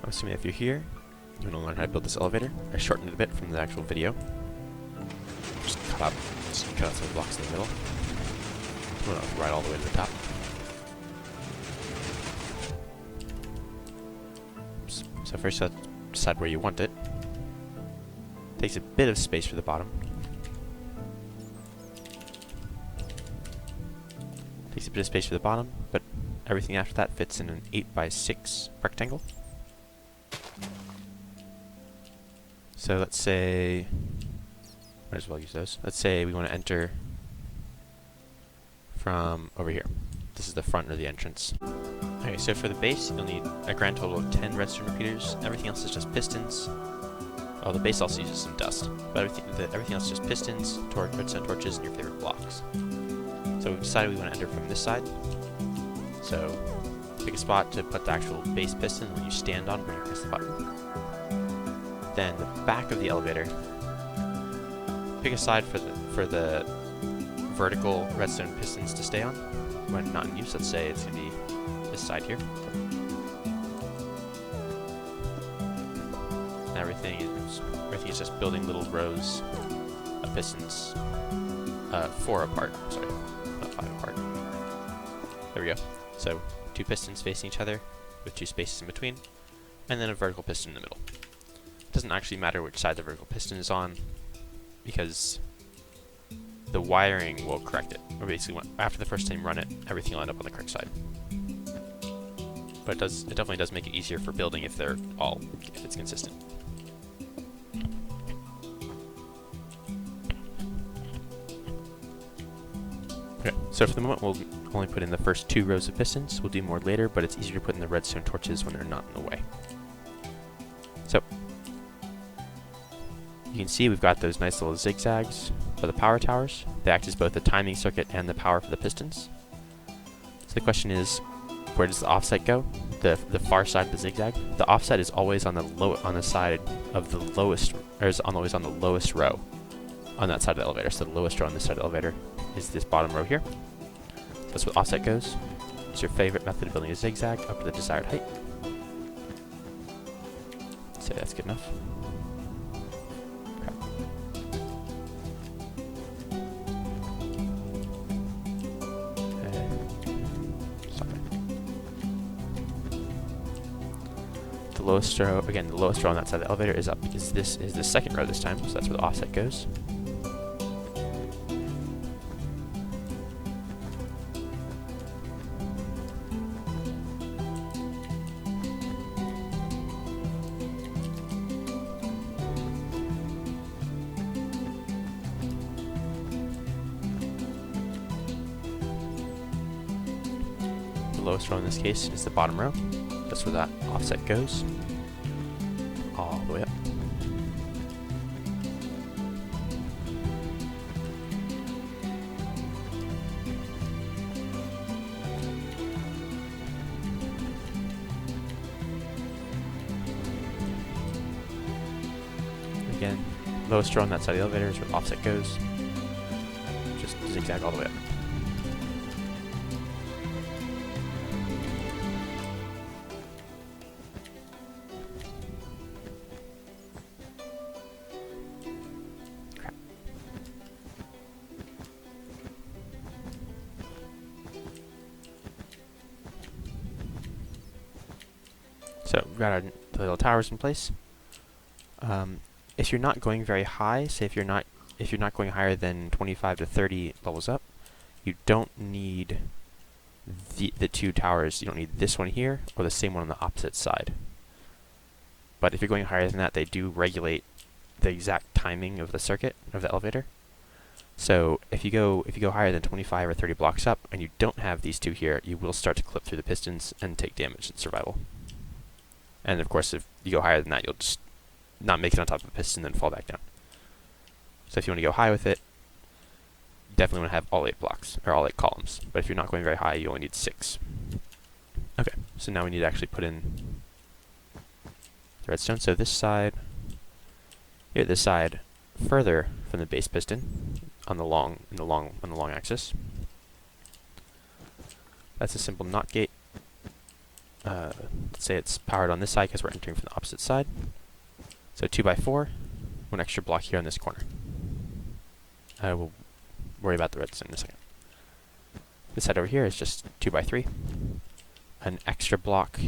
I'm assuming if you're here, you want to learn how to build this elevator. I shortened it a bit from the actual video. Just cut out some blocks in the middle. Put it right all the way to the top. Oops. So first you have to decide where you want it. Takes a bit of space for the bottom. Takes a bit of space for the bottom, but everything after that fits in an 8x6 rectangle. So let's say, might as well use those. Let's say we want to enter from over here. This is the front or the entrance. Okay, so for the base, you'll need a grand total of 10 redstone repeaters. Everything else is just pistons. Oh, the base also uses some dust, but everything else is just pistons, redstone torches, and your favorite blocks. So we've decided we want to enter from this side. So pick a spot to put the actual base piston when you stand on when you press the button. Then the back of the elevator, pick a side for the vertical redstone pistons to stay on when not in use. Let's say it's going to be this side here. And everything is just building little rows of pistons, 4 apart. Sorry, not 5 apart. There we go. So 2 pistons facing each other with 2 spaces in between, and then a vertical piston in the middle. It doesn't actually matter which side the vertical piston is on, because the wiring will correct it. Or basically, after the first time you run it, everything will end up on the correct side. But it definitely does make it easier for building if it's consistent. Okay, so for the moment we'll only put in the first 2 rows of pistons. We'll do more later, but it's easier to put in the redstone torches when they're not in the way. So you can see we've got those nice little zigzags for the power towers. They act as both the timing circuit and the power for the pistons. So the question is, where does the offset go? The far side of the zigzag. The offset is always on the side of the lowest, or is always on the lowest row on that side of the elevator. So the lowest row on this side of the elevator is this bottom row here. So that's where offset goes. It's your favorite method of building a zigzag up to the desired height. So that's good enough. The lowest row, again, the lowest row on that side of the elevator is the second row this time, so that's where the offset goes. The lowest row in this case is the bottom row. That's where that offset goes, all the way up. Again, lowest row on that side of the elevator is where the offset goes. Just zigzag all the way up. So we've got our little towers in place. If you're not going very high, say if you're not going higher than 25 to 30 levels up, you don't need the 2 towers. You don't need this one here or the same one on the opposite side. But if you're going higher than that, they do regulate the exact timing of the circuit of the elevator. So if you go higher than 25 or 30 blocks up and you don't have these 2 here, you will start to clip through the pistons and take damage in survival. And of course, if you go higher than that, you'll just not make it on top of a piston and then fall back down. So if you want to go high with it, you definitely want to have all 8 blocks, or all 8 columns. But if you're not going very high, you only need 6. Okay, so now we need to actually put in the redstone. So this side, here, this side, further from the base piston, on the long axis. That's a simple NOT gate. let's say it's powered on this side because we're entering from the opposite side. So 2 by 4, one extra block here on this corner. We'll worry about the redstone in a second. This side over here is just 2 by 3, an extra block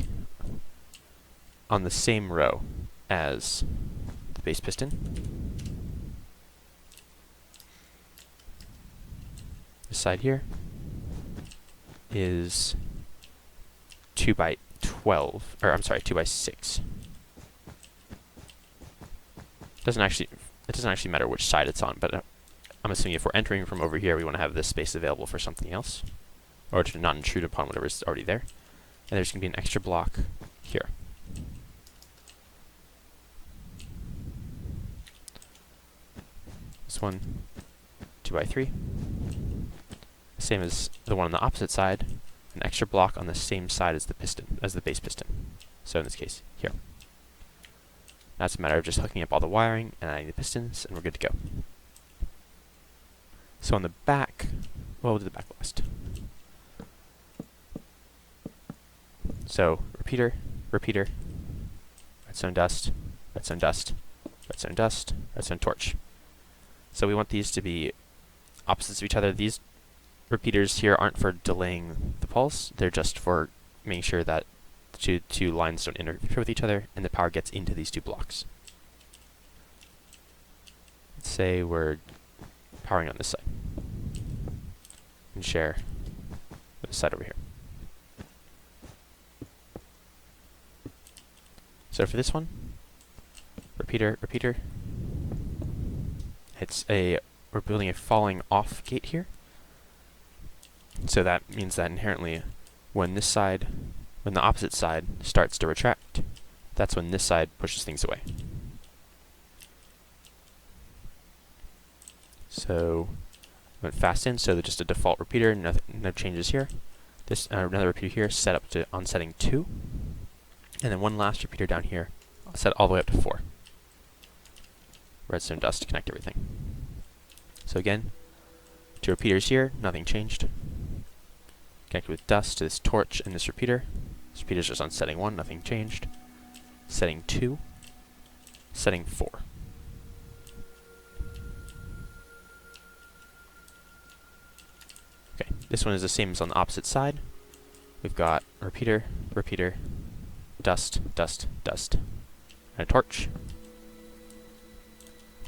on the same row as the base piston. This side here is 2 by 12, or I'm sorry, 2 by 6. It doesn't actually matter which side it's on, but I'm assuming if we're entering from over here, we want to have this space available for something else, or to not intrude upon whatever's already there. And there's going to be an extra block here. This one, 2 by 3. Same as the one on the opposite side, an extra block on the same side as the piston, as the base piston. So in this case, here. Now it's a matter of just hooking up all the wiring and adding the pistons, and we're good to go. So on the back, well, we'll do the back last. So repeater, repeater, redstone dust, redstone dust, redstone dust, redstone torch. So we want these to be opposites of each other. These repeaters here aren't for delaying the pulse, they're just for making sure that the two lines don't interfere with each other and the power gets into these two blocks. Let's say we're powering on this side and share with this side over here. So for this one, repeater, repeater, we're building a falling off gate here. So that means that inherently when the opposite side starts to retract, that's when this side pushes things away. So went fast in, so just a default repeater, no changes here. This another repeater here set up to on setting 2, and then one last repeater down here, set all the way up to 4. Redstone dust to connect everything. So again, 2 repeaters here, nothing changed. Connected with dust to this torch and this repeater. This repeater is just on setting 1, nothing changed. Setting 2, setting 4. Okay, this one is the same as on the opposite side. We've got repeater, repeater, dust, dust, dust, and a torch.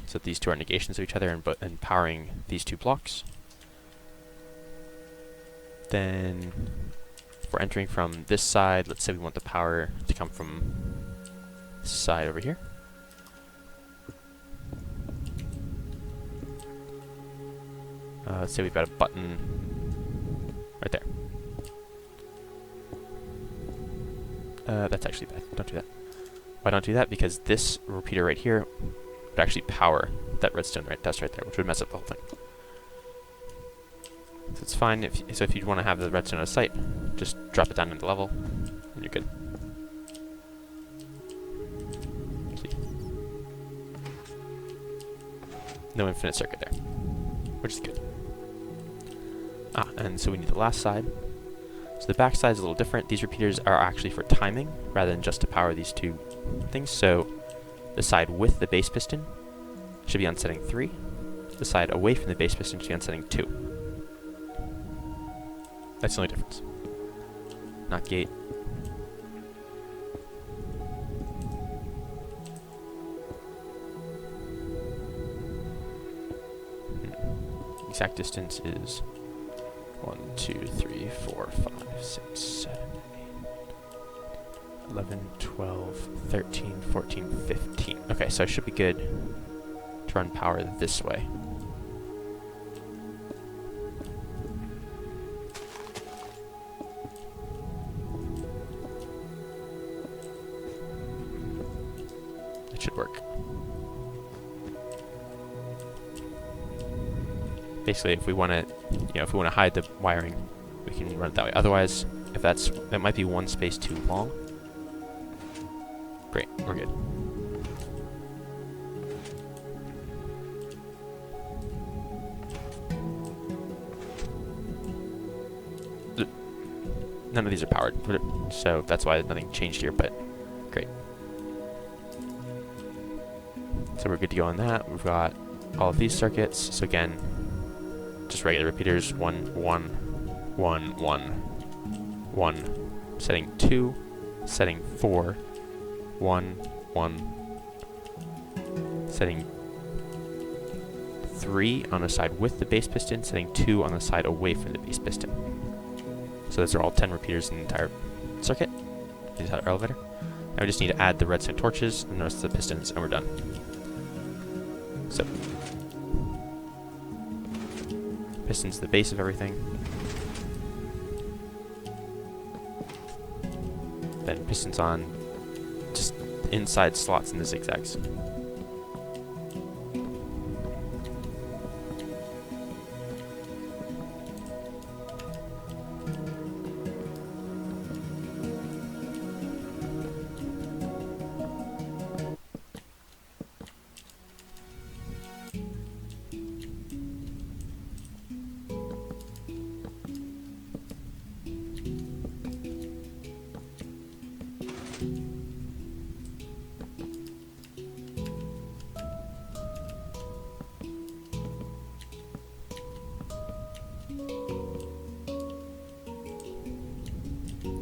So these two are negations of each other and powering these two blocks. Then, if we're entering from this side, let's say we want the power to come from this side over here. Let's say we've got a button right there. That's actually bad. Don't do that. Why don't do that? Because this repeater right here would actually power that redstone dust right there, which would mess up the whole thing. So it's fine if you want to have the redstone out of sight, just drop it down into level, and you're good. See? No infinite circuit there, which is good. And so we need the last side. So the back side is a little different. These repeaters are actually for timing rather than just to power these two things. So the side with the base piston should be on setting 3. The side away from the base piston should be on setting 2. That's the only difference. Not gate. Exact distance is 1, 2, 3, 4, 5, 6, 7, 8, 11, 12, 13, 14, 15. Okay, so I should be good to run power this way. It should work. Basically, if we want to, hide the wiring, we can run it that way. Otherwise, if that might be one space too long. Great, we're good. none of these are powered, so that's why nothing changed here, but great. So we're good to go on that. We've got all of these circuits. So again, just regular repeaters, 1, 1, 1, 1, 1, setting 2, setting 4, 1, 1, setting 3 on the side with the base piston, setting 2 on the side away from the base piston. So those are all 10 repeaters in the entire circuit, the entire elevator. Now we just need to add the redstone torches and the rest of the pistons, and we're done. So, piston's the base of everything. Then pistons on just inside slots in the zigzags.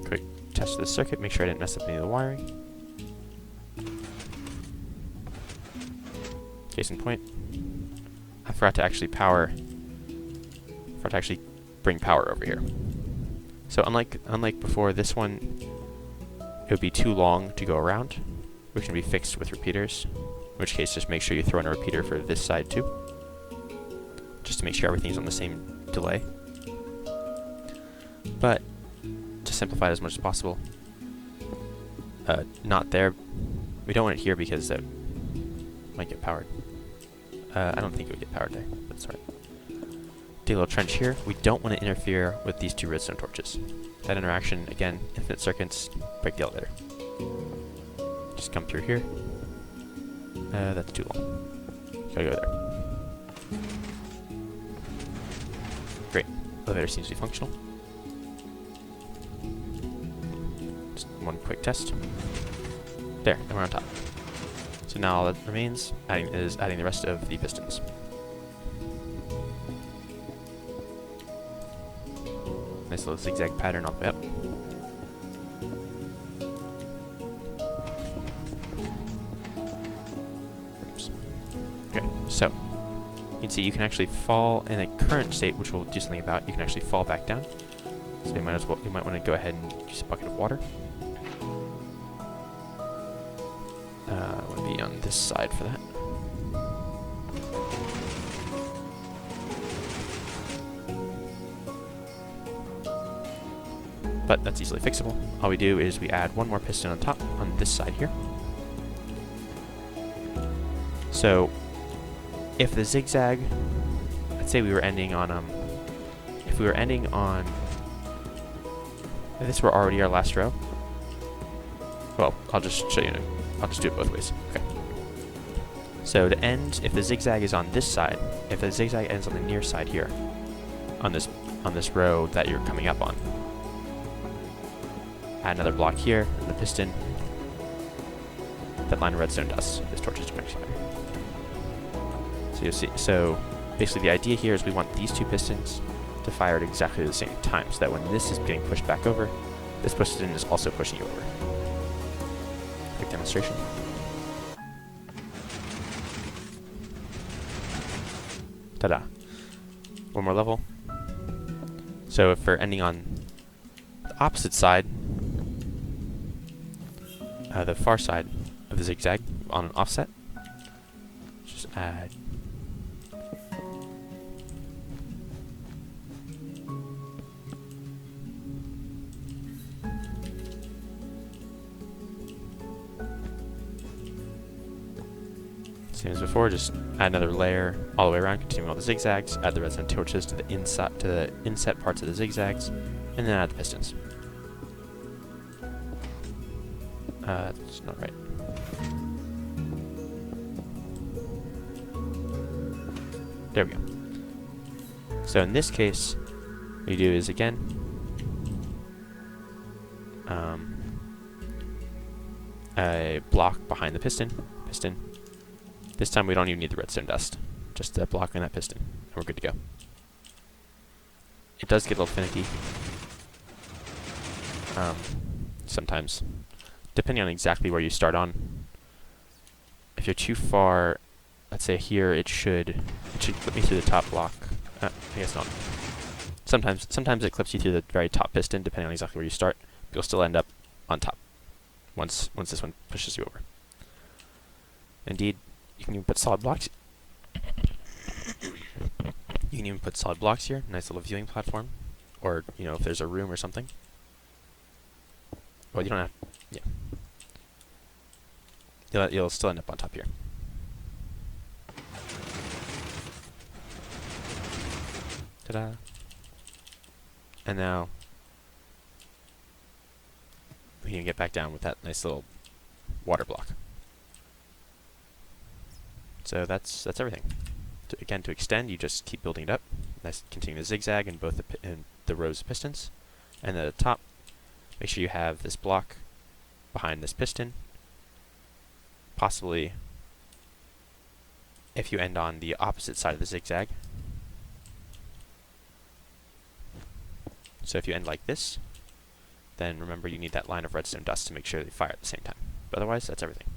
Quick test of the circuit, make sure I didn't mess up any of the wiring. Case in point, I forgot to actually bring power over here. So unlike before, this one, it would be too long to go around, which can be fixed with repeaters. In which case, just make sure you throw in a repeater for this side too, just to make sure everything's on the same delay. But to simplify it as much as possible, not there. We don't want it here because that might get powered. I don't think it would get powered there, but it's alright. Dig a little trench here. We don't want to interfere with these two redstone torches. That interaction, again, infinite circuits, break the elevator. Just come through here. That's too long. Gotta go there. Great. Elevator seems to be functional. Just one quick test. There, and we're on top. So now all that remains is adding the rest of the pistons. Nice little zigzag pattern all the way up. Oops. Okay, so you can see you can actually fall in a current state, which we'll do something about. You can actually fall back down. So you might want to go ahead and use a bucket of water. I want to be on this side for that. But that's easily fixable. All we do is we add one more piston on top on this side here. So if the zigzag, let's say we were ending on if we were ending on, if this were already our last row, well, I'll just show you. I'll just do it both ways. Okay. So to end, if the zigzag is on this side, if the zigzag ends on the near side here, on this row that you're coming up on, add another block here, and the piston. That line of redstone dust. This torch is actually fire. So you'll see. So basically, the idea here is we want these two pistons to fire at exactly the same time, so that when this is getting pushed back over, this piston is also pushing you over. Quick demonstration. Ta-da! One more level. So if we're ending on the opposite side, the far side of the zigzag on an offset, just add same as before, just add another layer all the way around, continuing all the zigzags, add the redstone torches to the inset parts of the zigzags, and then add the pistons. That's not right. There we go. So in this case, what you do is, again, a block behind the piston. This time we don't even need the redstone dust. Just a block in that piston, and we're good to go. It does get a little finicky. Sometimes, depending on exactly where you start on. If you're too far, let's say here, it should clip me through the top block. I guess not. Sometimes it clips you through the very top piston, depending on exactly where you start. But you'll still end up on top once this one pushes you over. Indeed, you can even put solid blocks. You can even put solid blocks here. Nice little viewing platform, or if there's a room or something. Well, you don't have. Yeah. You'll still end up on top here. Ta-da! And now we can get back down with that nice little water block. So that's everything. Again, to extend, you just keep building it up. Nice, continue to zigzag in both the rows of pistons, and at the top, make sure you have this block behind this piston. Possibly, if you end on the opposite side of the zigzag. So if you end like this, then remember you need that line of redstone dust to make sure they fire at the same time. But otherwise, that's everything.